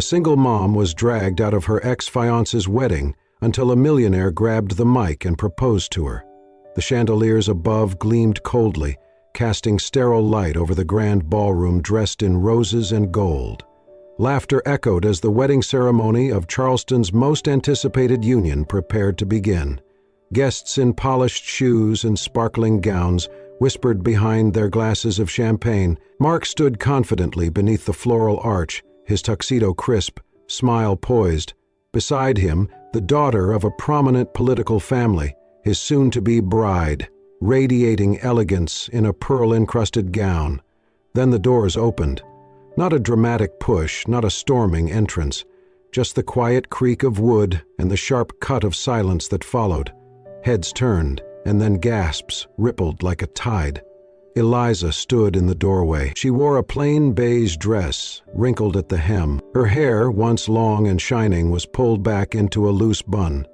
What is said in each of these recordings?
A single mom was dragged out of her ex-fiance's wedding until a millionaire grabbed the mic and proposed to her. The chandeliers above gleamed coldly, casting sterile light over the grand ballroom dressed in roses and gold. Laughter echoed as the wedding ceremony of Charleston's most anticipated union prepared to begin. Guests in polished shoes and sparkling gowns whispered behind their glasses of champagne. Mark stood confidently beneath the floral arch, his tuxedo crisp, smile poised. Beside him, the daughter of a prominent political family, his soon-to-be bride, radiating elegance in a pearl-encrusted gown. Then the doors opened. Not a dramatic push, not a storming entrance, just the quiet creak of wood and the sharp cut of silence that followed. Heads turned, and then gasps rippled like a tide. Eliza stood in the doorway. She wore a plain beige dress, wrinkled at the hem. Her hair, once long and shining, was pulled back into a loose bun.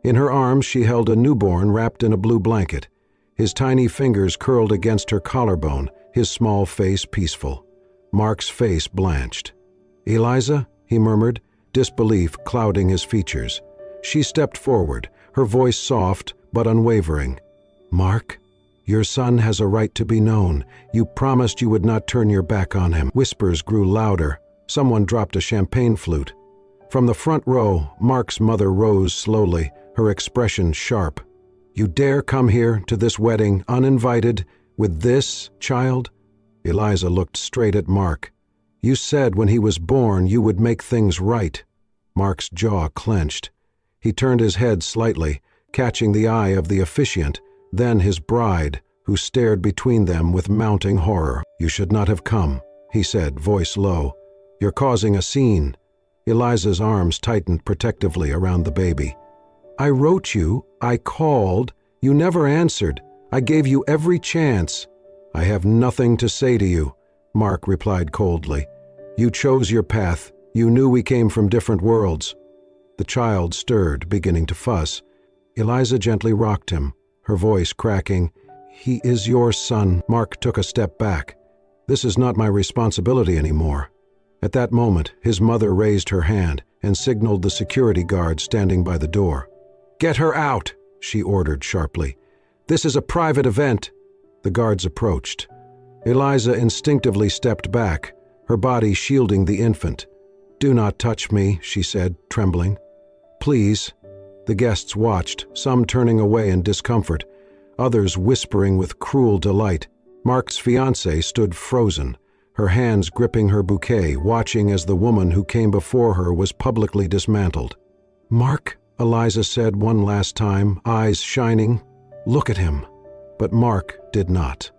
In her arms she held a newborn wrapped in a blue blanket. His tiny fingers curled against her collarbone, his small face peaceful. Mark's face blanched. "Eliza?" he murmured, disbelief clouding his features. She stepped forward, her voice soft but unwavering. "Mark, your son has a right to be known. You promised you would not turn your back on him." Whispers grew louder. Someone dropped a champagne flute. From the front row, Mark's mother rose slowly, her expression sharp. "You dare come here to this wedding uninvited with this child?" Eliza looked straight at Mark. "You said when he was born you would make things right." Mark's jaw clenched. He turned his head slightly, catching the eye of the officiant, then his bride, who stared between them with mounting horror. "You should not have come," he said, voice low. "You're causing a scene." Eliza's arms tightened protectively around the baby. "I wrote you, I called, you never answered. I gave you every chance." "I have nothing to say to you," Mark replied coldly. "You chose your path. You knew we came from different worlds." The child stirred, beginning to fuss. Eliza gently rocked him, her voice cracking. "He is your son." Mark took a step back. "This is not my responsibility anymore." At that moment, his mother raised her hand and signaled the security guard standing by the door. "Get her out," she ordered sharply. "This is a private event." The guards approached. Eliza instinctively stepped back, her body shielding the infant. "Do not touch me," she said, trembling. "Please." The guests watched, some turning away in discomfort, others whispering with cruel delight. Mark's fiancé stood frozen, her hands gripping her bouquet, watching as the woman who came before her was publicly dismantled. "Mark," Eliza said one last time, eyes shining. "Look at him." But Mark did not.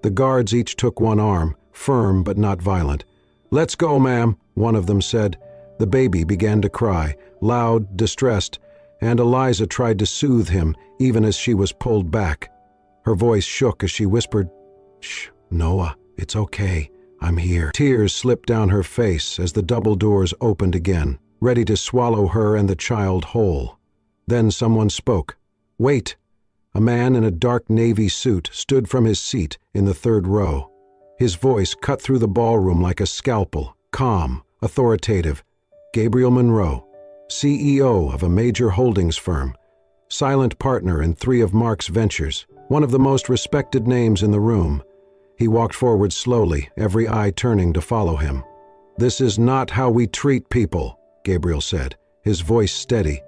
The guards each took one arm, firm but not violent. "Let's go, ma'am," one of them said. The baby began to cry, loud, distressed, and Eliza tried to soothe him, even as she was pulled back. Her voice shook as she whispered, "Shh, Noah, it's okay. I'm here." Tears slipped down her face as the double doors opened again, ready to swallow her and the child whole. Then someone spoke. "Wait." A man in a dark navy suit stood from his seat in the third row. His voice cut through the ballroom like a scalpel, calm, authoritative. Gabriel Monroe, CEO of a major holdings firm, silent partner in 3 of Mark's ventures, one of the most respected names in the room. He walked forward slowly, every eye turning to follow him. "This is not how we treat people," Gabriel said, his voice steady,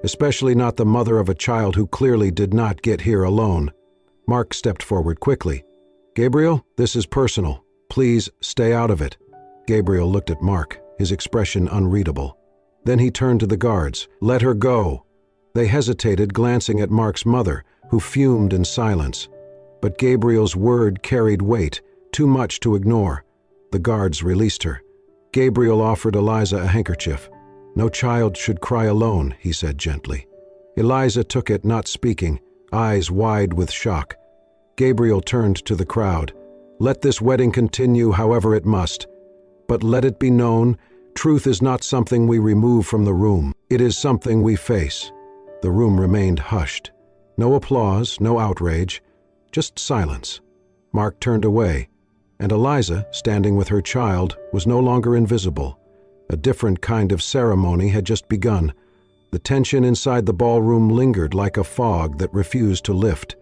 especially not the mother of a child who clearly did not get here alone. Mark stepped forward quickly. "Gabriel, this is personal. Please stay out of it." Gabriel looked at Mark, his expression unreadable. Then he turned to the guards. "Let her go." They hesitated, glancing at Mark's mother, who fumed in silence. But Gabriel's word carried weight, too much to ignore. The guards released her. Gabriel offered Eliza a handkerchief. "No child should cry alone," he said gently. Eliza took it, not speaking, eyes wide with shock. Gabriel turned to the crowd. "Let this wedding continue however it must. But let it be known, truth is not something we remove from the room. It is something we face." The room remained hushed. No applause, no outrage, just silence. Mark turned away, and Eliza, standing with her child, was no longer invisible. A different kind of ceremony had just begun. The tension inside the ballroom lingered like a fog that refused to lift.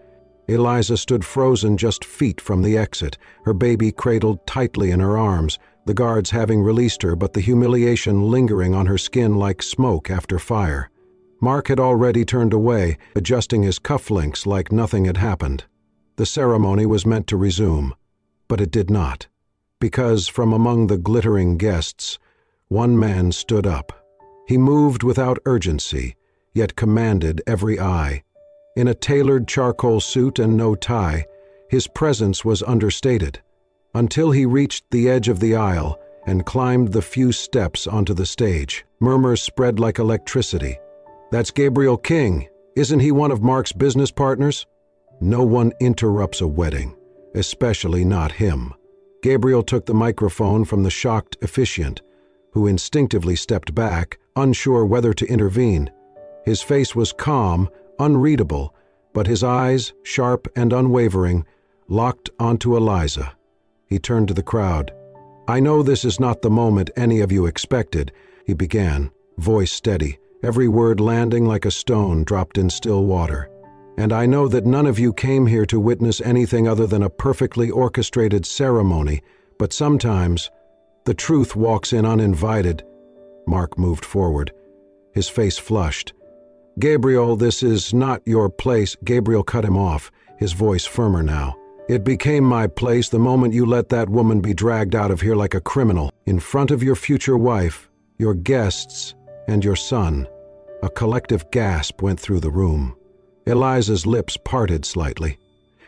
Eliza stood frozen just feet from the exit, her baby cradled tightly in her arms, the guards having released her, but the humiliation lingering on her skin like smoke after fire. Mark had already turned away, adjusting his cufflinks like nothing had happened. The ceremony was meant to resume, but it did not, because from among the glittering guests, one man stood up. He moved without urgency, yet commanded every eye. In a tailored charcoal suit and no tie, his presence was understated, until he reached the edge of the aisle and climbed the few steps onto the stage. Murmurs spread like electricity. "That's Gabriel King. Isn't he one of Mark's business partners?" No one interrupts a wedding, especially not him. Gabriel took the microphone from the shocked officiant, who instinctively stepped back, unsure whether to intervene. His face was calm, unreadable, but his eyes, sharp and unwavering, locked onto Eliza. He turned to the crowd. "I know this is not the moment any of you expected," he began, voice steady, every word landing like a stone dropped in still water. "And I know that none of you came here to witness anything other than a perfectly orchestrated ceremony, but sometimes the truth walks in uninvited." Mark moved forward. His face flushed. "Gabriel, this is not your place." Gabriel cut him off, his voice firmer now. "It became my place the moment you let that woman be dragged out of here like a criminal, in front of your future wife, your guests, and your son." A collective gasp went through the room. Eliza's lips parted slightly.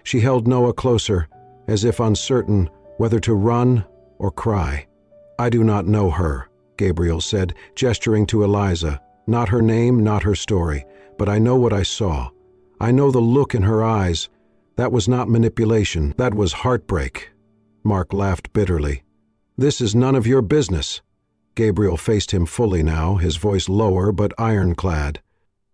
She held Noah closer, as if uncertain whether to run or cry. "I do not know her," Gabriel said, gesturing to Eliza. "Not her name, not her story, but I know what I saw. I know the look in her eyes. That was not manipulation, that was heartbreak." Mark laughed bitterly. "This is none of your business." Gabriel faced him fully now, his voice lower but ironclad.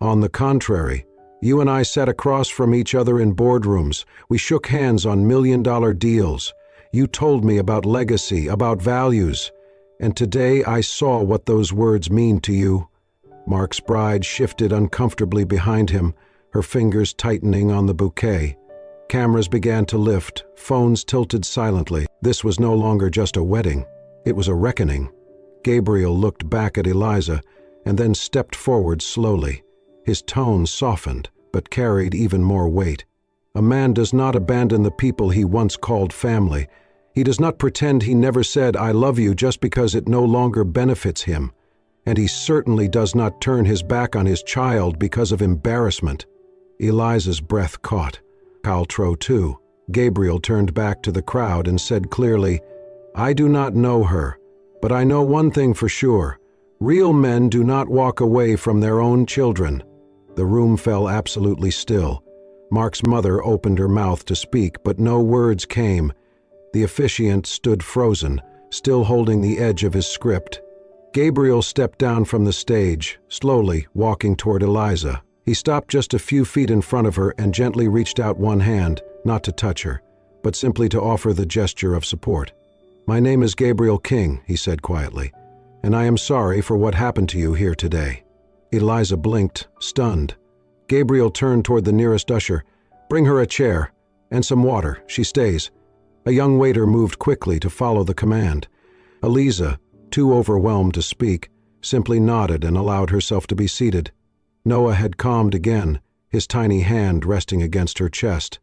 "On the contrary, you and I sat across from each other in boardrooms. We shook hands on million-dollar deals. You told me about legacy, about values. And today I saw what those words mean to you." Mark's bride shifted uncomfortably behind him, her fingers tightening on the bouquet. Cameras began to lift, phones tilted silently. This was no longer just a wedding. It was a reckoning. Gabriel looked back at Eliza and then stepped forward slowly. His tone softened, but carried even more weight. A man does not abandon the people he once called family. He does not pretend he never said, "I love you," just because it no longer benefits him. And he certainly does not turn his back on his child because of embarrassment. Eliza's breath caught. Caltro too. Gabriel turned back to the crowd and said clearly, "I do not know her, but I know one thing for sure. Real men do not walk away from their own children." The room fell absolutely still. Mark's mother opened her mouth to speak, but no words came. The officiant stood frozen, still holding the edge of his script. Gabriel stepped down from the stage, slowly walking toward Eliza. He stopped just a few feet in front of her and gently reached out one hand, not to touch her, but simply to offer the gesture of support. "My name is Gabriel King," he said quietly, "and I am sorry for what happened to you here today." Eliza blinked, stunned. Gabriel turned toward the nearest usher. "Bring her a chair, and some water. She stays." A young waiter moved quickly to follow the command. Eliza, too overwhelmed to speak, simply nodded and allowed herself to be seated. Noah had calmed again, his tiny hand resting against her chest.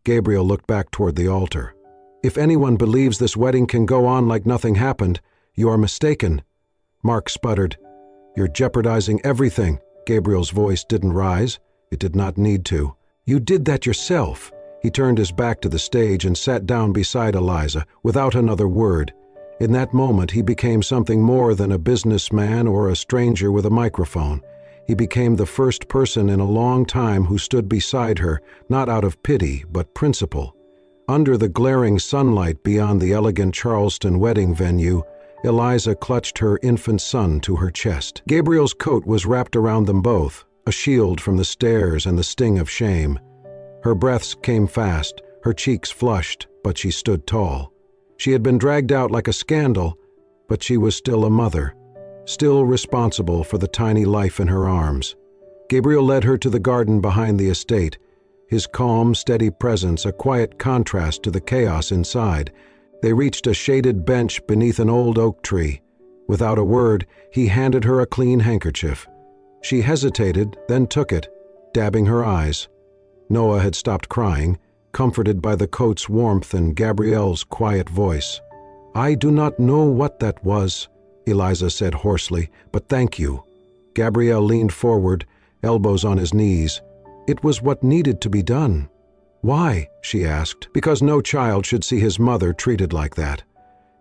Gabriel looked back toward the altar. "If anyone believes this wedding can go on like nothing happened, you are mistaken." Mark sputtered. "You're jeopardizing everything." Gabriel's voice didn't rise. It did not need to. "You did that yourself." He turned his back to the stage and sat down beside Eliza, without another word. In that moment, he became something more than a businessman or a stranger with a microphone. He became the first person in a long time who stood beside her, not out of pity, but principle. Under the glaring sunlight beyond the elegant Charleston wedding venue, Eliza clutched her infant son to her chest. Gabriel's coat was wrapped around them both, a shield from the stares and the sting of shame. Her breaths came fast, her cheeks flushed, but she stood tall. She had been dragged out like a scandal, but she was still a mother. still responsible for the tiny life in her arms. Gabriel led her to the garden behind the estate, his calm, steady presence a quiet contrast to the chaos inside. They reached a shaded bench beneath an old oak tree. Without a word, he handed her a clean handkerchief. She hesitated, then took it, dabbing her eyes. Noah had stopped crying, comforted by the coat's warmth and Gabrielle's quiet voice. "I do not know what that was," Eliza said hoarsely, "but thank you." Gabrielle leaned forward, elbows on his knees. It was what needed to be done. "Why?" she asked. "Because no child should see his mother treated like that.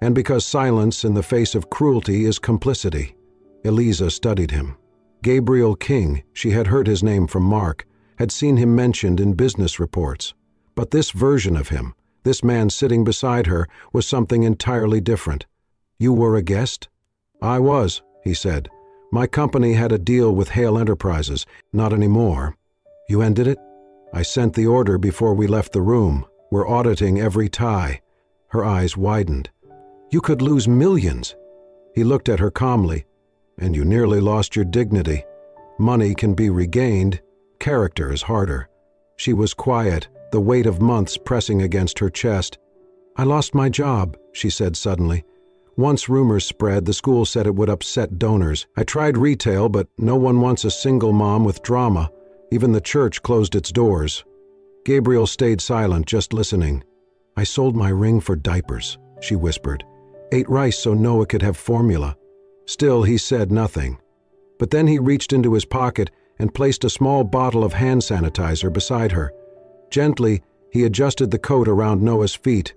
And because silence in the face of cruelty is complicity." Eliza studied him. Gabriel King, she had heard his name from Mark, had seen him mentioned in business reports. But this version of him, this man sitting beside her, was something entirely different. "You were a guest?" "I was," he said. "My company had a deal with Hale Enterprises. Not anymore." "You ended it?" "I sent the order before we left the room. We're auditing every tie." Her eyes widened. "You could lose millions." He looked at her calmly. "And you nearly lost your dignity. Money can be regained. Character is harder." She was quiet, the weight of months pressing against her chest. "I lost my job," she said suddenly. "Once rumors spread, the school said it would upset donors. I tried retail, but no one wants a single mom with drama. Even the church closed its doors." Gabriel stayed silent, just listening. "I sold my ring for diapers," she whispered. "Ate rice so Noah could have formula." Still, he said nothing. But then he reached into his pocket and placed a small bottle of hand sanitizer beside her. Gently, he adjusted the coat around Noah's feet.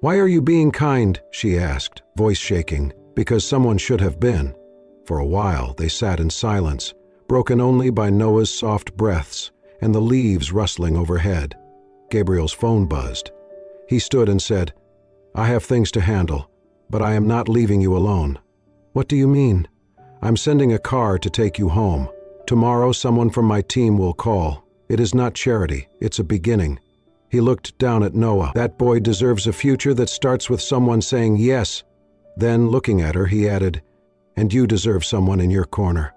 "Why are you being kind?" she asked, voice shaking. "Because someone should have been." For a while, they sat in silence, broken only by Noah's soft breaths and the leaves rustling overhead. Gabriel's phone buzzed. He stood and said, "I have things to handle, but I am not leaving you alone." "What do you mean?" "I'm sending a car to take you home. Tomorrow someone from my team will call. It is not charity, it's a beginning." He looked down at Noah. "That boy deserves a future that starts with someone saying yes." Then, looking at her, he added, "And you deserve someone in your corner."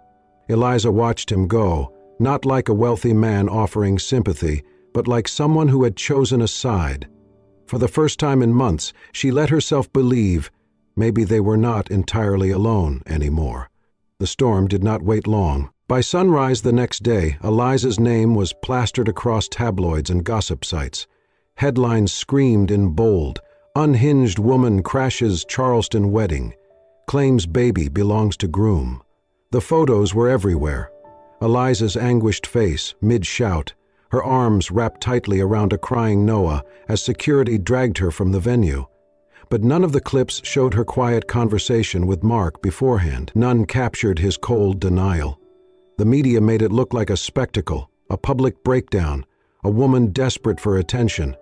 Eliza watched him go, not like a wealthy man offering sympathy, but like someone who had chosen a side. For the first time in months, she let herself believe maybe they were not entirely alone anymore. The storm did not wait long. By sunrise the next day, Eliza's name was plastered across tabloids and gossip sites. Headlines screamed in bold, "Unhinged woman crashes Charleston wedding. Claims baby belongs to groom." The photos were everywhere. Eliza's anguished face, mid-shout, her arms wrapped tightly around a crying Noah as security dragged her from the venue. But none of the clips showed her quiet conversation with Mark beforehand. None captured his cold denial. The media made it look like a spectacle, a public breakdown, a woman desperate for attention.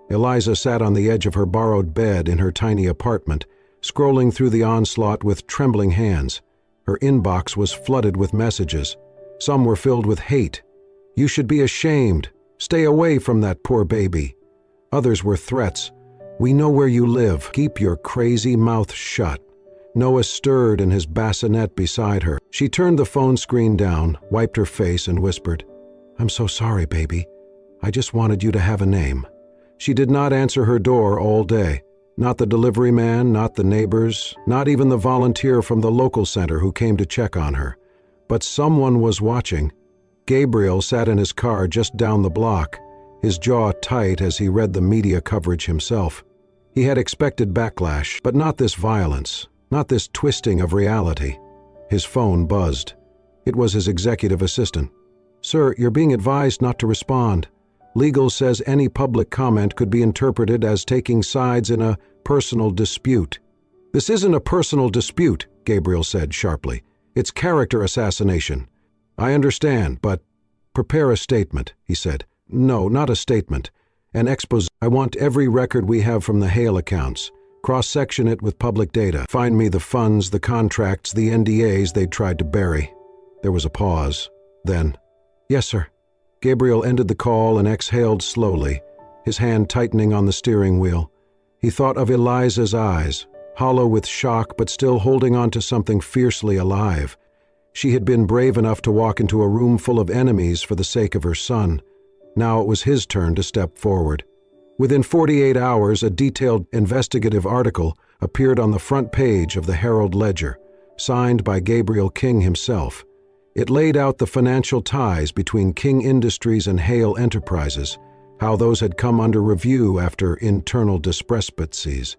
Eliza sat on the edge of her borrowed bed in her tiny apartment, scrolling through the onslaught with trembling hands. Her inbox was flooded with messages. Some were filled with hate. "You should be ashamed. Stay away from that poor baby." Others were threats. "We know where you live. Keep your crazy mouth shut." Noah stirred in his bassinet beside her. She turned the phone screen down, wiped her face, and whispered, "I'm so sorry, baby. I just wanted you to have a name." She did not answer her door all day. Not the delivery man, not the neighbors, not even the volunteer from the local center who came to check on her. But someone was watching. Gabriel sat in his car just down the block, his jaw tight as he read the media coverage himself. He had expected backlash, but not this violence, not this twisting of reality. His phone buzzed. It was his executive assistant. "Sir, you're being advised not to respond. Legal says any public comment could be interpreted as taking sides in a personal dispute." "This isn't a personal dispute," Gabriel said sharply. "It's character assassination." "I understand, but—" "Prepare a statement," he said. "No, not a statement. An expose. I want every record we have from the Hale accounts. Cross-section it with public data. Find me the funds, the contracts, the NDAs they tried to bury." There was a pause. Then, "Yes, sir." Gabriel ended the call and exhaled slowly, his hand tightening on the steering wheel. He thought of Eliza's eyes, hollow with shock but still holding on to something fiercely alive. She had been brave enough to walk into a room full of enemies for the sake of her son. Now it was his turn to step forward. Within 48 hours, a detailed investigative article appeared on the front page of the Herald Ledger, signed by Gabriel King himself. It laid out the financial ties between King Industries and Hale Enterprises, how those had come under review after internal discrepancies.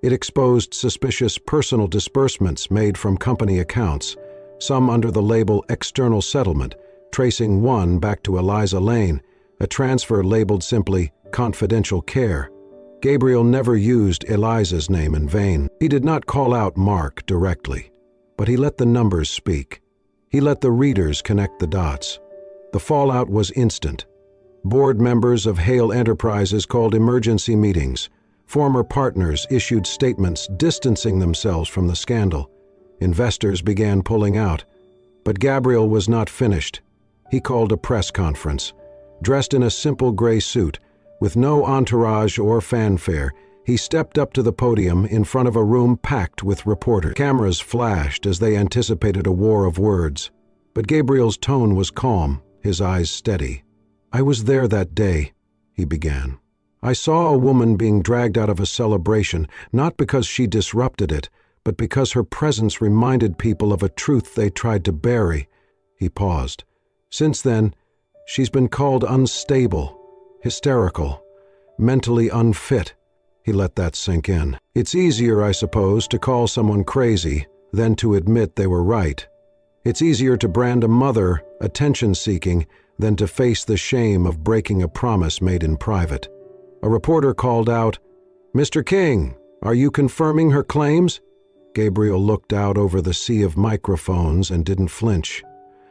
It exposed suspicious personal disbursements made from company accounts, some under the label external settlement, tracing one back to Eliza Lane, a transfer labeled simply confidential care. Gabriel never used Eliza's name in vain. He did not call out Mark directly, but he let the numbers speak. He let the readers connect the dots. The fallout was instant. Board members of Hale Enterprises called emergency meetings. Former partners issued statements distancing themselves from the scandal. Investors began pulling out. But Gabriel was not finished. He called a press conference. Dressed in a simple gray suit, with no entourage or fanfare, he stepped up to the podium in front of a room packed with reporters. Cameras flashed as they anticipated a war of words. But Gabriel's tone was calm, his eyes steady. "I was there that day," he began. "I saw a woman being dragged out of a celebration, not because she disrupted it, but because her presence reminded people of a truth they tried to bury." He paused. "Since then, she's been called unstable, hysterical, mentally unfit." He let that sink in. "It's easier, I suppose, to call someone crazy than to admit they were right. It's easier to brand a mother attention-seeking than to face the shame of breaking a promise made in private." A reporter called out, "Mr. King, are you confirming her claims?" Gabriel looked out over the sea of microphones and didn't flinch.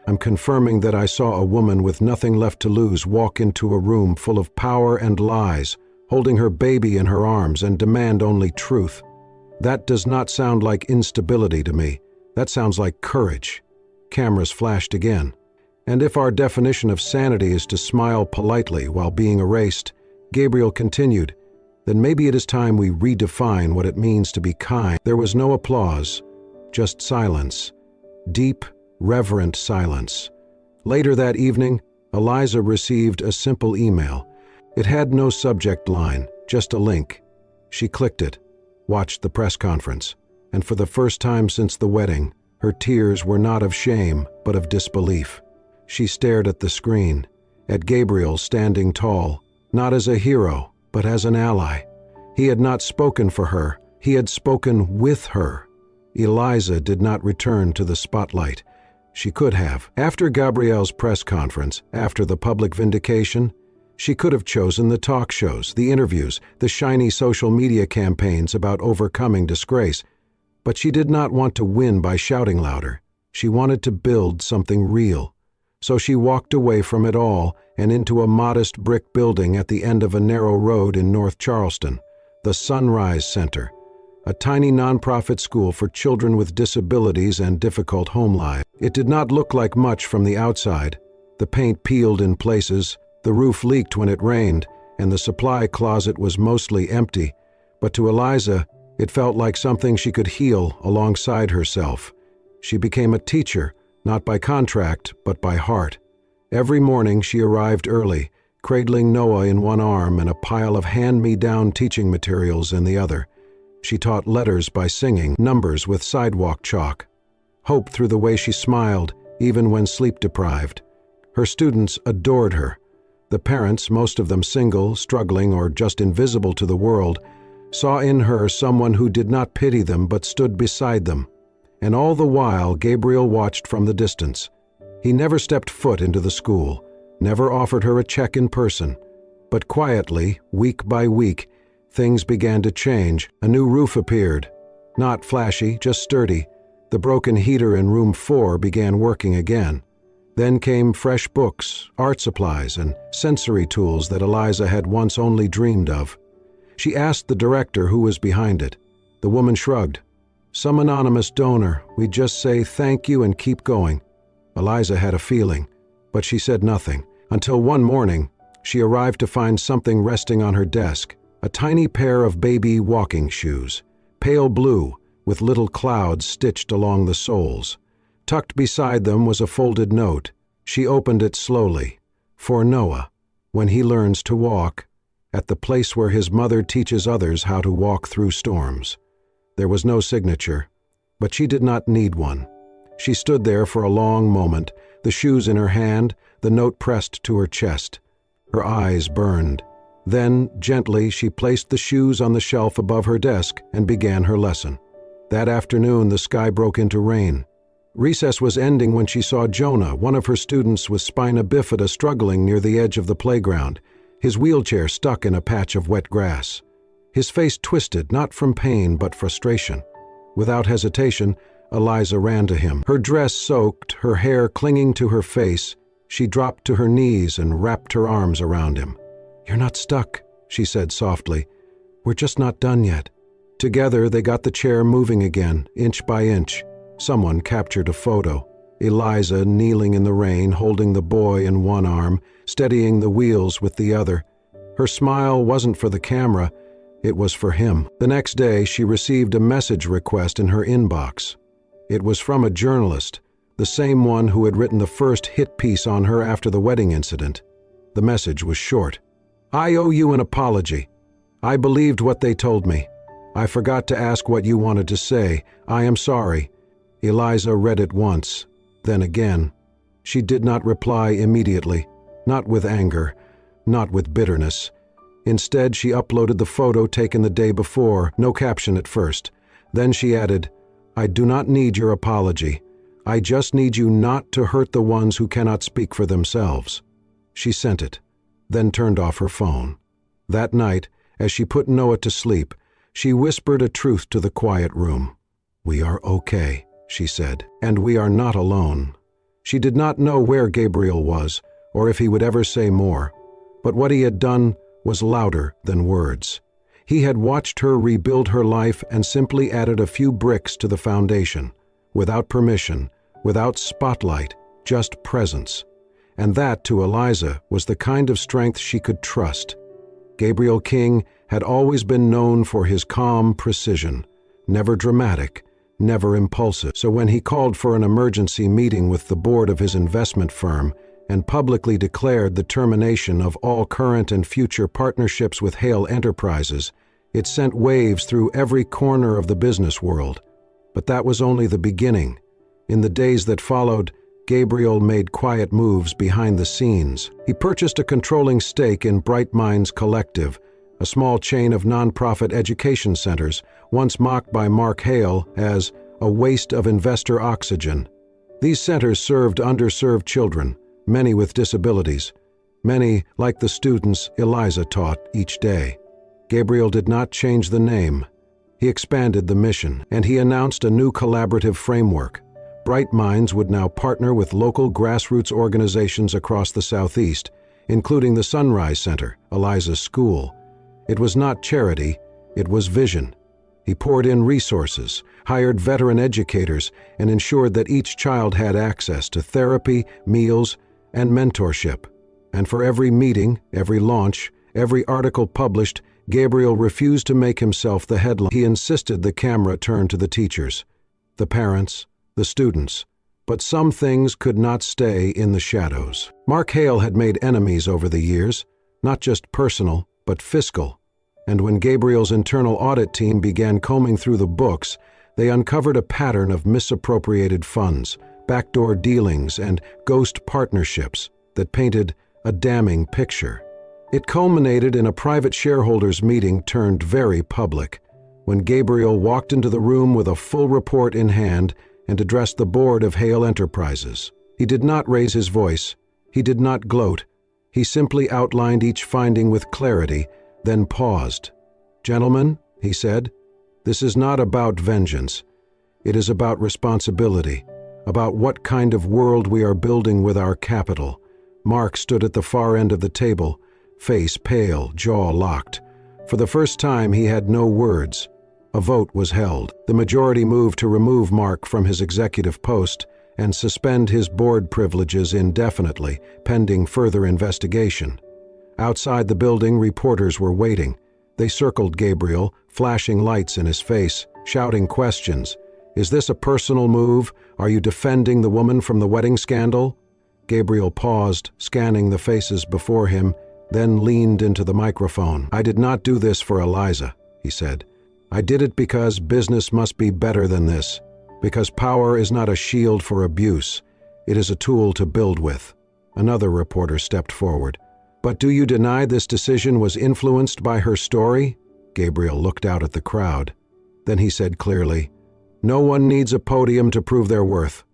"I'm confirming that I saw a woman with nothing left to lose walk into a room full of power and lies, holding her baby in her arms, and demand only truth. That does not sound like instability to me. That sounds like courage." Cameras flashed again. "And if our definition of sanity is to smile politely while being erased," Gabriel continued, "then maybe it is time we redefine what it means to be kind." There was no applause, just silence. Deep, reverent silence. Later that evening, Eliza received a simple email. It had no subject line, just a link. She clicked it, watched the press conference, and for the first time since the wedding, her tears were not of shame, but of disbelief. She stared at the screen, at Gabriel standing tall, not as a hero, but as an ally. He had not spoken for her, he had spoken with her. Eliza did not return to the spotlight. She could have. After Gabriel's press conference, after the public vindication, she could have chosen the talk shows, the interviews, the shiny social media campaigns about overcoming disgrace. But she did not want to win by shouting louder. She wanted to build something real. So she walked away from it all and into a modest brick building at the end of a narrow road in North Charleston, the Sunrise Center, a tiny nonprofit school for children with disabilities and difficult home lives. It did not look like much from the outside. The paint peeled in places, the roof leaked when it rained, and the supply closet was mostly empty. But to Eliza, it felt like something she could heal alongside herself. She became a teacher, not by contract, but by heart. Every morning she arrived early, cradling Noah in one arm and a pile of hand-me-down teaching materials in the other. She taught letters by singing, numbers with sidewalk chalk. Hope through the way she smiled, even when sleep-deprived. Her students adored her. The parents, most of them single, struggling, or just invisible to the world, saw in her someone who did not pity them but stood beside them. And all the while, Gabriel watched from the distance. He never stepped foot into the school, never offered her a check in person. But quietly, week by week, things began to change. A new roof appeared. Not flashy, just sturdy. The broken heater in room 4 began working again. Then came fresh books, art supplies, and sensory tools that Eliza had once only dreamed of. She asked the director who was behind it. The woman shrugged. "Some anonymous donor. We just say thank you and keep going." Eliza had a feeling, but she said nothing, until one morning she arrived to find something resting on her desk, a tiny pair of baby walking shoes, pale blue, with little clouds stitched along the soles. Tucked beside them was a folded note. She opened it slowly. For Noah, when he learns to walk, at the place where his mother teaches others how to walk through storms. There was no signature, but she did not need one. She stood there for a long moment, the shoes in her hand, the note pressed to her chest. Her eyes burned. Then, gently, she placed the shoes on the shelf above her desk and began her lesson. That afternoon, the sky broke into rain. Recess was ending when she saw Jonah, one of her students with spina bifida, struggling near the edge of the playground, his wheelchair stuck in a patch of wet grass. His face twisted, not from pain but frustration. Without hesitation, Eliza ran to him. Her dress soaked, her hair clinging to her face. She dropped to her knees and wrapped her arms around him. "You're not stuck," she said softly. "We're just not done yet." Together, they got the chair moving again, inch by inch. Someone captured a photo. Eliza kneeling in the rain, holding the boy in one arm, steadying the wheels with the other. Her smile wasn't for the camera, it was for him. The next day, she received a message request in her inbox. It was from a journalist, the same one who had written the first hit piece on her after the wedding incident. The message was short. "I owe you an apology. I believed what they told me. I forgot to ask what you wanted to say. I am sorry." Eliza read it once, then again. She did not reply immediately, not with anger, not with bitterness. Instead, she uploaded the photo taken the day before, no caption at first. Then she added, "I do not need your apology. I just need you not to hurt the ones who cannot speak for themselves." She sent it, then turned off her phone. That night, as she put Noah to sleep, she whispered a truth to the quiet room. "We are okay," she said, "and we are not alone." She did not know where Gabriel was, or if he would ever say more, but what he had done was louder than words. He had watched her rebuild her life and simply added a few bricks to the foundation, without permission, without spotlight, just presence. And that, to Eliza, was the kind of strength she could trust. Gabriel King had always been known for his calm precision, never dramatic, never impulsive. So when he called for an emergency meeting with the board of his investment firm and publicly declared the termination of all current and future partnerships with Hale Enterprises, it sent waves through every corner of the business world. But that was only the beginning. In the days that followed, Gabriel made quiet moves behind the scenes. He purchased a controlling stake in Bright Minds Collective, a small chain of nonprofit education centers, once mocked by Mark Hale as a waste of investor oxygen. These centers served underserved children, many with disabilities, many like the students Eliza taught each day. Gabriel did not change the name. He expanded the mission, and he announced a new collaborative framework. Bright Minds would now partner with local grassroots organizations across the Southeast, including the Sunrise Center, Eliza's school. It was not charity, it was vision. He poured in resources, hired veteran educators, and ensured that each child had access to therapy, meals, and mentorship. And for every meeting, every launch, every article published, Gabriel refused to make himself the headline. He insisted the camera turn to the teachers, the parents, the students. But some things could not stay in the shadows. Mark Hale had made enemies over the years, not just personal, but fiscal. And when Gabriel's internal audit team began combing through the books, they uncovered a pattern of misappropriated funds, backdoor dealings, and ghost partnerships that painted a damning picture. It culminated in a private shareholders' meeting turned very public, when Gabriel walked into the room with a full report in hand and addressed the board of Hale Enterprises. He did not raise his voice. He did not gloat. He simply outlined each finding with clarity, then paused. "Gentlemen," he said, "this is not about vengeance. It is about responsibility, about what kind of world we are building with our capital." Mark stood at the far end of the table, face pale, jaw locked. For the first time, he had no words. A vote was held. The majority moved to remove Mark from his executive post and suspend his board privileges indefinitely, pending further investigation. Outside the building, reporters were waiting. They circled Gabriel, flashing lights in his face, shouting questions. "Is this a personal move? Are you defending the woman from the wedding scandal?" Gabriel paused, scanning the faces before him, then leaned into the microphone. "I did not do this for Eliza," he said. "I did it because business must be better than this, because power is not a shield for abuse. It is a tool to build with." Another reporter stepped forward. "But do you deny this decision was influenced by her story?" Gabriel looked out at the crowd. Then he said clearly, "No one needs a podium to prove their worth.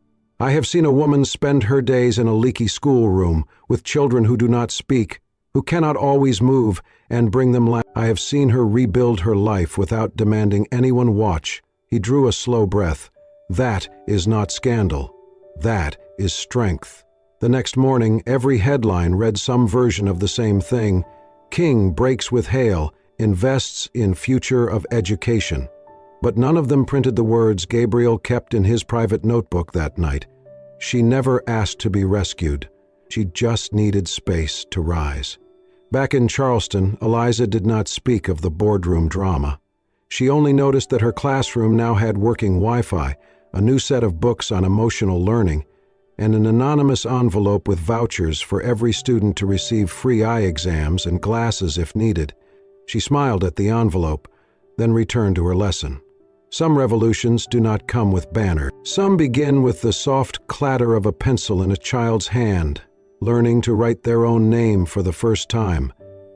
I have seen a woman spend her days in a leaky schoolroom with children who do not speak, who cannot always move, and bring them laughter. I have seen her rebuild her life without demanding anyone watch." He drew a slow breath. "That is not scandal. That is strength." The next morning, every headline read some version of the same thing. "King breaks with Hale, invests in future of education." But none of them printed the words Gabriel kept in his private notebook that night. She never asked to be rescued. She just needed space to rise. Back in Charleston, Eliza did not speak of the boardroom drama. She only noticed that her classroom now had working Wi-Fi, a new set of books on emotional learning, and an anonymous envelope with vouchers for every student to receive free eye exams and glasses if needed. She smiled at the envelope, then returned to her lesson. Some revolutions do not come with banners. Some begin with the soft clatter of a pencil in a child's hand, learning to write their own name for the first time.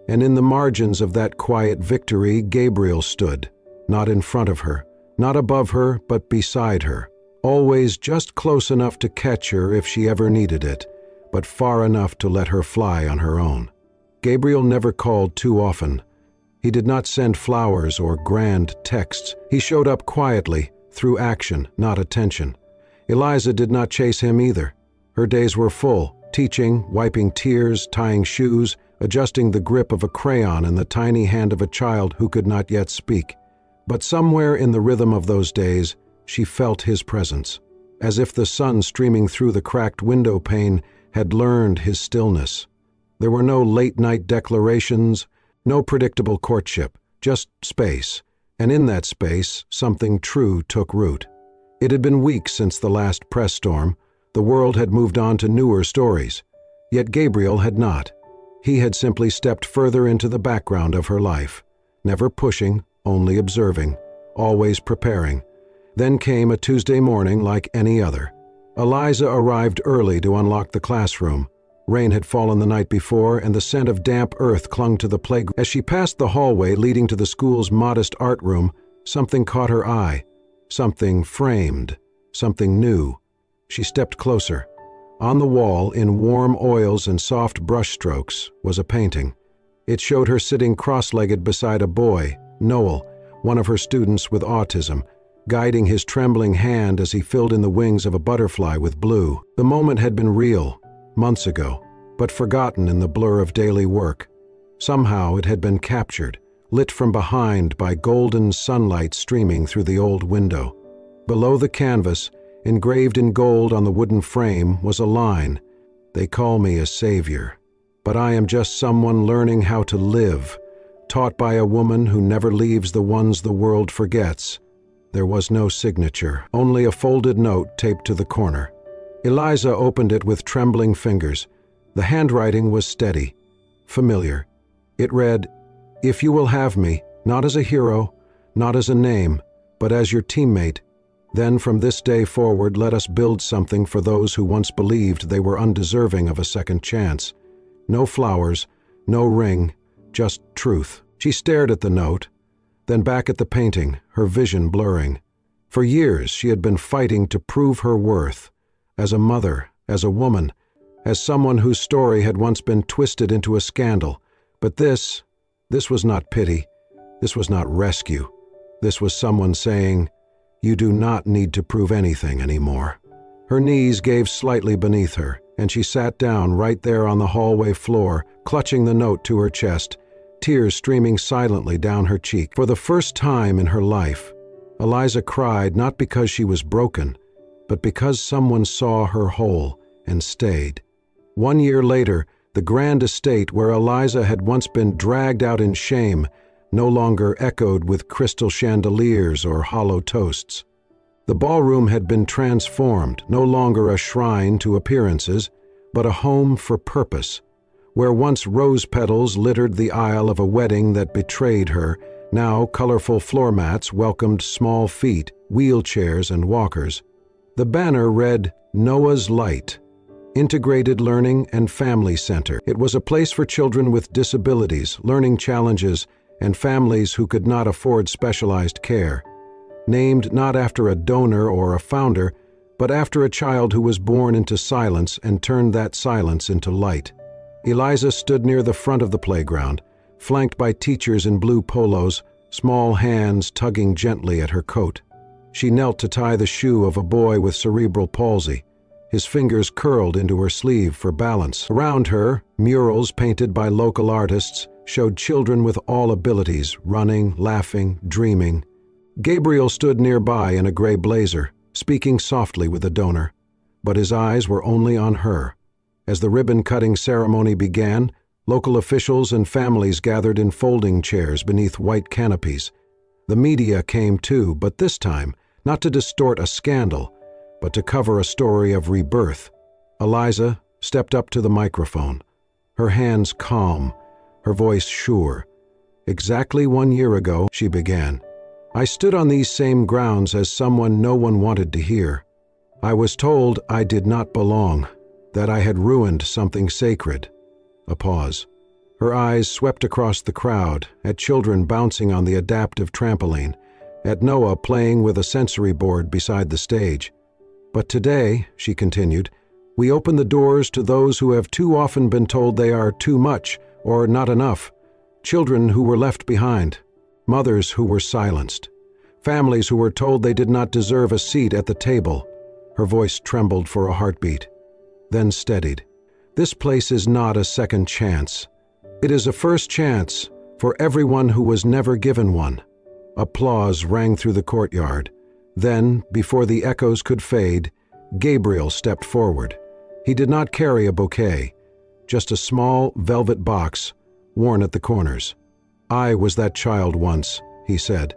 And in the margins of that quiet victory, Gabriel stood, not in front of her, not above her, but beside her, always just close enough to catch her if she ever needed it, but far enough to let her fly on her own. Gabriel never called too often. He did not send flowers or grand texts. He showed up quietly, through action, not attention. Eliza did not chase him either. Her days were full, teaching, wiping tears, tying shoes, adjusting the grip of a crayon in the tiny hand of a child who could not yet speak. But somewhere in the rhythm of those days, she felt his presence, as if the sun streaming through the cracked window pane had learned his stillness. There were no late-night declarations, no predictable courtship, just space, and in that space, something true took root. It had been weeks since the last press storm. The world had moved on to newer stories. Yet Gabriel had not. He had simply stepped further into the background of her life, never pushing, only observing, always preparing. Then came a Tuesday morning like any other. Eliza arrived early to unlock the classroom. Rain had fallen the night before, and the scent of damp earth clung to the playground. As she passed the hallway leading to the school's modest art room, something caught her eye. Something framed, something new. She stepped closer. On the wall, in warm oils and soft brushstrokes, was a painting. It showed her sitting cross-legged beside a boy, Noel, one of her students with autism, guiding his trembling hand as he filled in the wings of a butterfly with blue. The moment had been real, months ago, but forgotten in the blur of daily work. Somehow it had been captured, lit from behind by golden sunlight streaming through the old window. Below the canvas, engraved in gold on the wooden frame, was a line, "They call me a savior, but I am just someone learning how to live, taught by a woman who never leaves the ones the world forgets." There was no signature, only a folded note taped to the corner. Eliza opened it with trembling fingers. The handwriting was steady, familiar. It read, "If you will have me, not as a hero, not as a name, but as your teammate, then from this day forward let us build something for those who once believed they were undeserving of a second chance. No flowers, no ring, just truth." She stared at the note, then back at the painting, her vision blurring. For years she had been fighting to prove her worth, as a mother, as a woman, as someone whose story had once been twisted into a scandal. But this was not pity. This was not rescue. This was someone saying, "You do not need to prove anything anymore." Her knees gave slightly beneath her, and she sat down right there on the hallway floor, clutching the note to her chest, tears streaming silently down her cheek. For the first time in her life, Eliza cried not because she was broken, but because someone saw her whole and stayed. 1 year later, the grand estate where Eliza had once been dragged out in shame no longer echoed with crystal chandeliers or hollow toasts. The ballroom had been transformed, no longer a shrine to appearances, but a home for purpose. Where once rose petals littered the aisle of a wedding that betrayed her, now colorful floor mats welcomed small feet, wheelchairs, and walkers. The banner read, "Noah's Light, Integrated Learning and Family Center." It was a place for children with disabilities, learning challenges, and families who could not afford specialized care. Named not after a donor or a founder, but after a child who was born into silence and turned that silence into light. Eliza stood near the front of the playground, flanked by teachers in blue polos, small hands tugging gently at her coat. She knelt to tie the shoe of a boy with cerebral palsy. His fingers curled into her sleeve for balance. Around her, murals painted by local artists showed children with all abilities, running, laughing, dreaming. Gabriel stood nearby in a gray blazer, speaking softly with the donor, but his eyes were only on her. As the ribbon-cutting ceremony began, local officials and families gathered in folding chairs beneath white canopies. The media came too, but this time, not to distort a scandal, but to cover a story of rebirth. Eliza stepped up to the microphone, her hands calm, her voice sure. "Exactly 1 year ago," she began, "I stood on these same grounds as someone no one wanted to hear. I was told I did not belong, that I had ruined something sacred." A pause. Her eyes swept across the crowd, at children bouncing on the adaptive trampoline, at Noah playing with a sensory board beside the stage. "But today," she continued, "we open the doors to those who have too often been told they are too much or not enough, children who were left behind, mothers who were silenced, families who were told they did not deserve a seat at the table." Her voice trembled for a heartbeat, then steadied. "This place is not a second chance. It is a first chance for everyone who was never given one." Applause rang through the courtyard. Then, before the echoes could fade, Gabriel stepped forward. He did not carry a bouquet, just a small velvet box worn at the corners. "I was that child once," he said,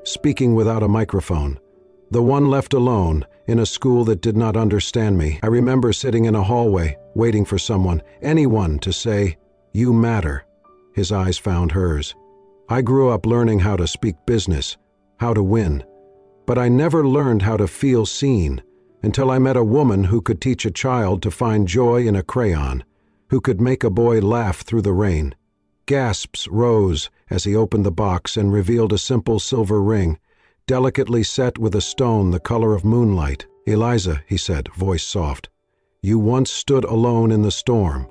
speaking without a microphone. "The one left alone, in a school that did not understand me. I remember sitting in a hallway, waiting for someone, anyone, to say, 'You matter.'" His eyes found hers. "I grew up learning how to speak business, how to win. But I never learned how to feel seen until I met a woman who could teach a child to find joy in a crayon, who could make a boy laugh through the rain." Gasps rose as he opened the box and revealed a simple silver ring, delicately set with a stone the color of moonlight. "Eliza," he said, voice soft, "you once stood alone in the storm,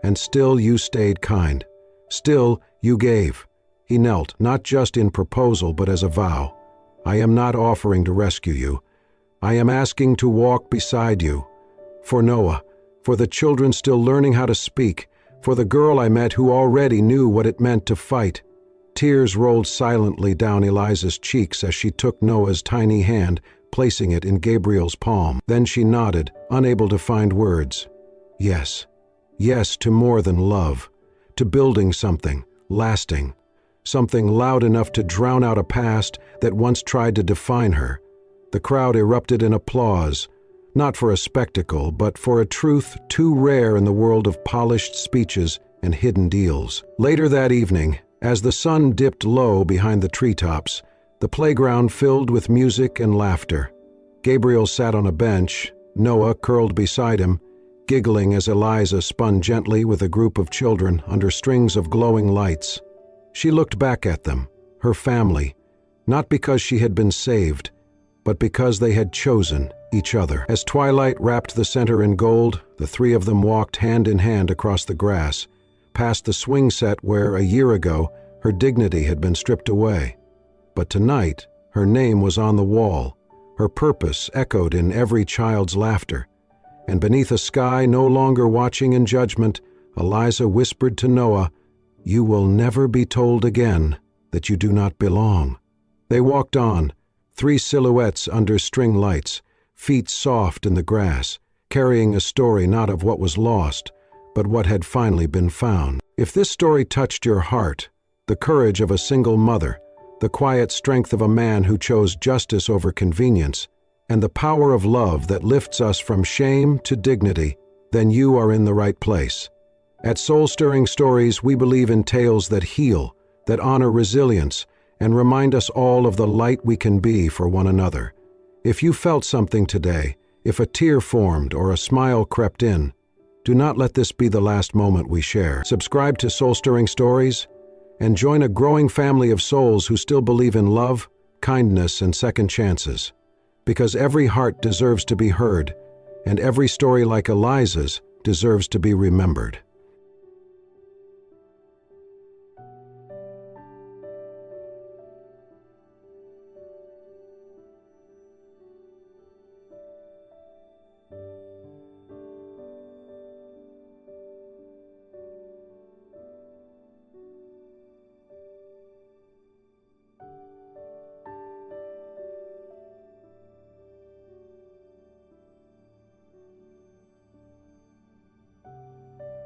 and still you stayed kind. Still you gave." He knelt, not just in proposal but as a vow. "I am not offering to rescue you. I am asking to walk beside you. For Noah, for the children still learning how to speak, for the girl I met who already knew what it meant to fight." Tears rolled silently down Eliza's cheeks as she took Noah's tiny hand, placing it in Gabriel's palm. Then she nodded, unable to find words. Yes. Yes to more than love. To building something, lasting. Something loud enough to drown out a past that once tried to define her. The crowd erupted in applause, not for a spectacle, but for a truth too rare in the world of polished speeches and hidden deals. Later that evening, as the sun dipped low behind the treetops, the playground filled with music and laughter. Gabriel sat on a bench, Noah curled beside him, giggling as Eliza spun gently with a group of children under strings of glowing lights. She looked back at them, her family, not because she had been saved, but because they had chosen each other. As twilight wrapped the center in gold, the three of them walked hand in hand across the grass, past the swing set where, a year ago, her dignity had been stripped away. But tonight, her name was on the wall, her purpose echoed in every child's laughter. And beneath a sky no longer watching in judgment, Eliza whispered to Noah, "You will never be told again that you do not belong." They walked on, three silhouettes under string lights, feet soft in the grass, carrying a story not of what was lost, but what had finally been found. If this story touched your heart, the courage of a single mother, the quiet strength of a man who chose justice over convenience, and the power of love that lifts us from shame to dignity, then you are in the right place. At Soul-Stirring Stories, we believe in tales that heal, that honor resilience, and remind us all of the light we can be for one another. If you felt something today, if a tear formed or a smile crept in, do not let this be the last moment we share. Subscribe to Soul-Stirring Stories and join a growing family of souls who still believe in love, kindness, and second chances. Because every heart deserves to be heard, and every story like Eliza's deserves to be remembered.